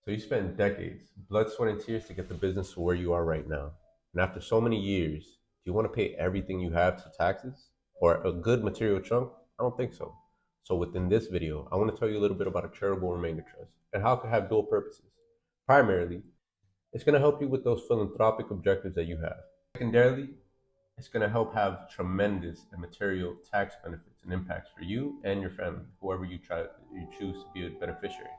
So you spent decades, blood, sweat, and tears to get the business to where you are right now. And after so many years, do you want to pay everything you have to taxes or a good material chunk? I don't think so. So within this video, I want to tell you a little bit about a charitable remainder trust and how it can have dual purposes. Primarily, it's going to help you with those philanthropic objectives that you have. Secondarily, it's going to help have tremendous and material tax benefits and impacts for you and your family, whoever you choose to be a beneficiary.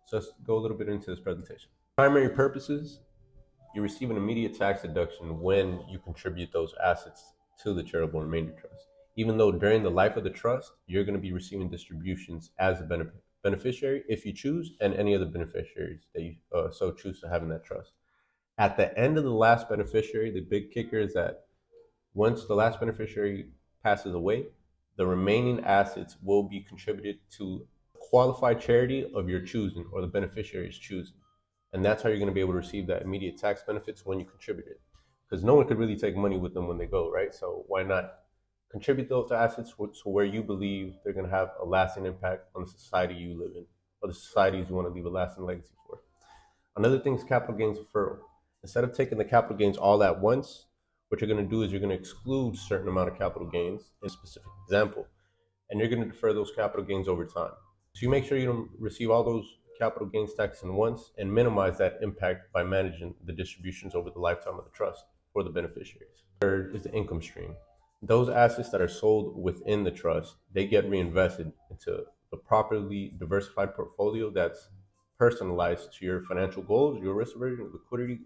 So let's go a little bit into this presentation. Primary purposes, you receive an immediate tax deduction when you contribute those assets to the charitable remainder trust. Even though during the life of the trust, you're going to be receiving distributions as a beneficiary if you choose, and any other beneficiaries that you so choose to have in that trust. At the end of the last beneficiary, the big kicker is that once the last beneficiary passes away, the remaining assets will be contributed to a qualified charity of your choosing or the beneficiary's choosing. And that's how you're going to be able to receive that immediate tax benefits when you contribute it. Because no one could really take money with them when they go, right? So why not contribute those assets to where you believe they're going to have a lasting impact on the society you live in or the societies you want to leave a lasting legacy for. Another thing is capital gains deferral. Instead of taking the capital gains all at once, what you're going to do is you're going to exclude a certain amount of capital gains in a specific example, and you're going to defer those capital gains over time. So you make sure you don't receive all those capital gains tax in once and minimize that impact by managing the distributions over the lifetime of the trust for the beneficiaries. Third is the income stream. Those assets that are sold within the trust, they get reinvested into the properly diversified portfolio that's personalized to your financial goals, your risk aversion, liquidity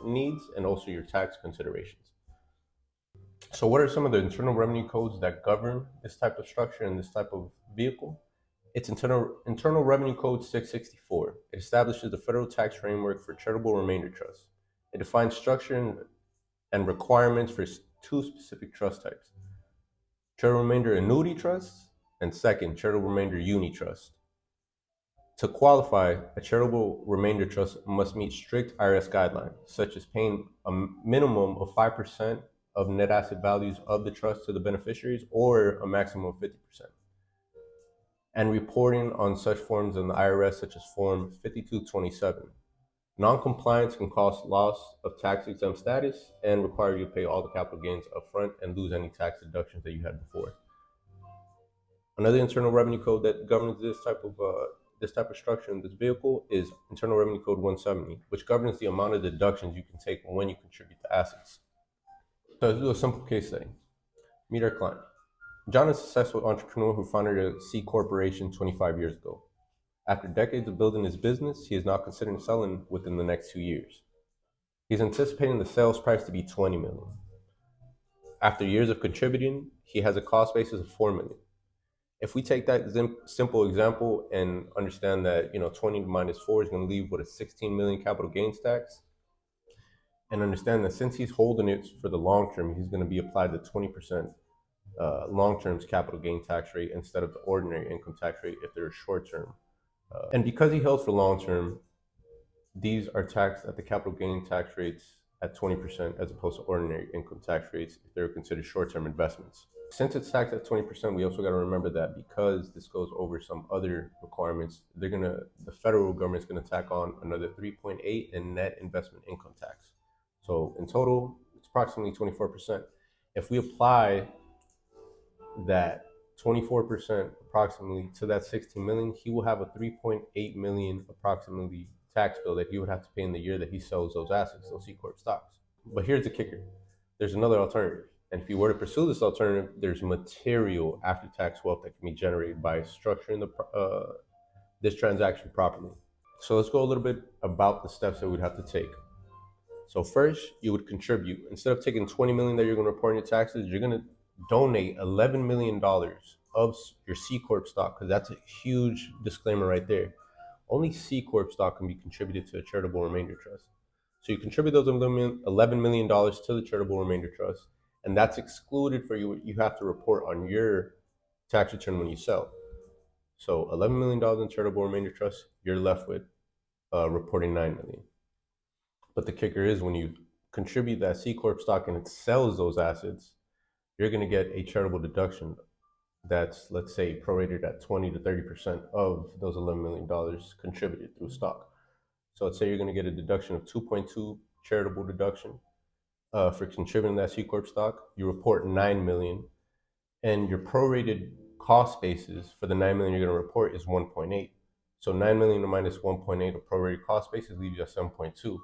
needs, and also your tax considerations. So what are some of the internal revenue codes that govern this type of structure and this type of vehicle? It's Internal Revenue Code 664. It establishes the federal tax framework for charitable remainder trusts. It defines structure and requirements for two specific trust types: charitable remainder annuity trusts, and second, charitable remainder uni trust. To qualify, a charitable remainder trust must meet strict IRS guidelines, such as paying a minimum of 5% of net asset values of the trust to the beneficiaries, or a maximum of 50%. And reporting on such forms in the IRS, such as Form 5227. Non-compliance can cause loss of tax-exempt status and require you to pay all the capital gains upfront and lose any tax deductions that you had before. Another internal revenue code that governs this type of structure in this vehicle is Internal Revenue Code 170, which governs the amount of deductions you can take when you contribute the assets. So let's do a simple case study. Meet our client. John is a successful entrepreneur who founded a C corporation 25 years ago. After decades of building his business, he is now considering selling within the next 2 years. He's anticipating the sales price to be $20 million. After years of contributing, he has a cost basis of $4 million. If we take that simple example and understand that 20 minus 4 is going to leave with a 16 million capital gains tax, and understand that since he's holding it for the long term, he's going to be applied the 20% long-term's capital gain tax rate instead of the ordinary income tax rate if they're short-term. And because he held for long-term, these are taxed at the capital gain tax rates at 20% as opposed to ordinary income tax rates if they're considered short-term investments. Since it's taxed at 20%, we also got to remember that because this goes over some other requirements, the federal government's going to tack on another 3.8 in net investment income tax. So in total, it's approximately 24%. If we apply that 24% approximately to that 16 million, he will have a 3.8 million approximately tax bill that he would have to pay in the year that he sells those assets, those C Corp stocks. But here's the kicker. There's another alternative. And if you were to pursue this alternative, there's material after-tax wealth that can be generated by structuring this transaction properly. So let's go a little bit about the steps that we'd have to take. So first, you would contribute. Instead of taking $20 million that you're going to report in your taxes, you're going to donate $11 million of your C Corp stock, because that's a huge disclaimer right there. Only C Corp stock can be contributed to a charitable remainder trust. So you contribute those $11 million to the charitable remainder trust, and that's excluded for you. You have to report on your tax return when you sell. So $11 million in charitable remainder trust, you're left with reporting $9 million. But the kicker is when you contribute that C Corp stock and it sells those assets, you're going to get a charitable deduction that's, let's say, prorated at 20 to 30% of those $11 million contributed through stock. So let's say you're going to get a deduction of 2.2 charitable deduction for contributing to that C Corp stock. You report 9 million, and your prorated cost basis for the 9 million you're going to report is 1.8. So 9 million minus 1.8 of prorated cost basis leaves you at 7.2.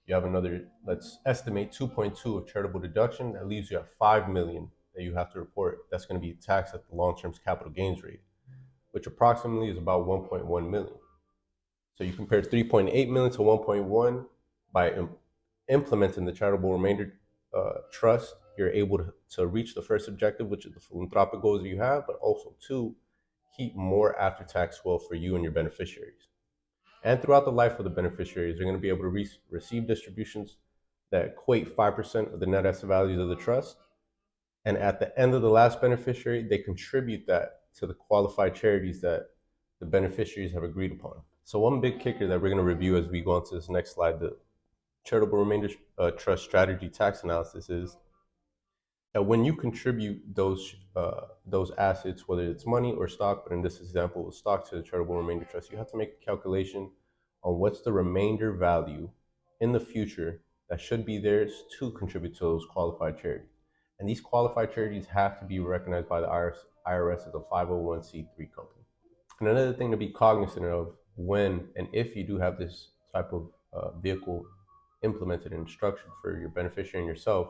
You have another, let's estimate 2.2 of charitable deduction. That leaves you at 5 million that you have to report. That's going to be taxed at the long-term capital gains rate, which approximately is about 1.1 million. So you compare 3.8 million to 1.1 by implementing the charitable remainder trust. You're able to reach the first objective, which is the philanthropic goals that you have, but also to keep more after-tax wealth for you and your beneficiaries. And throughout the life of the beneficiaries, they're going to be able to receive distributions that equate 5% of the net asset values of the trust. And at the end of the last beneficiary, they contribute that to the qualified charities that the beneficiaries have agreed upon. So one big kicker that we're going to review as we go on to this next slide, the charitable remainder trust strategy tax analysis, is that when you contribute those assets, whether it's money or stock, but in this example, stock to the charitable remainder trust, you have to make a calculation on what's the remainder value in the future that should be theirs to contribute to those qualified charities. And these qualified charities have to be recognized by the IRS as a 501c3 company. And another thing to be cognizant of when and if you do have this type of vehicle implemented and structured for your beneficiary and yourself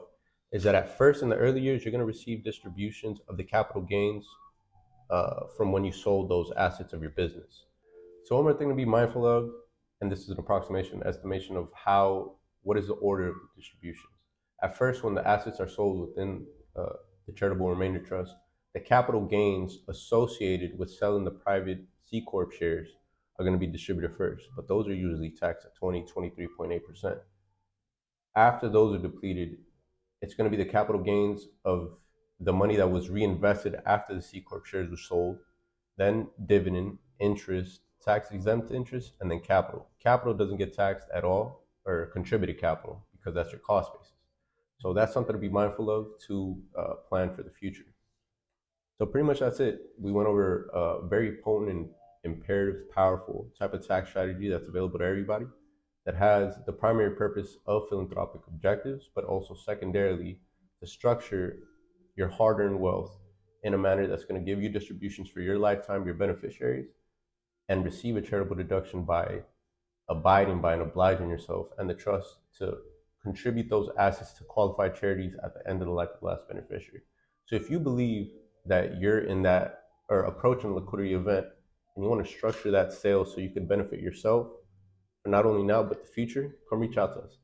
is that at first, in the early years, you're going to receive distributions of the capital gains from when you sold those assets of your business. So one more thing to be mindful of, and this is an approximation, estimation of what is the order of the distributions. At first, when the assets are sold within the charitable remainder trust, the capital gains associated with selling the private C Corp shares are going to be distributed first, but those are usually taxed at 23.8%. After those are depleted, it's going to be the capital gains of the money that was reinvested after the C Corp shares were sold, then dividend, interest, tax exempt interest, and then capital. Capital doesn't get taxed at all, or contributed capital, because that's your cost basis. So that's something to be mindful of to plan for the future. So pretty much that's it. We went over a very potent and imperative, powerful type of tax strategy that's available to everybody, that has the primary purpose of philanthropic objectives, but also secondarily to structure your hard-earned wealth in a manner that's going to give you distributions for your lifetime, your beneficiaries, and receive a charitable deduction by abiding by and obliging yourself and the trust to contribute those assets to qualified charities at the end of the life of the last beneficiary. So if you believe that you're in that or approaching a liquidity event and you want to structure that sale so you can benefit yourself, for not only now but the future, come reach out to us.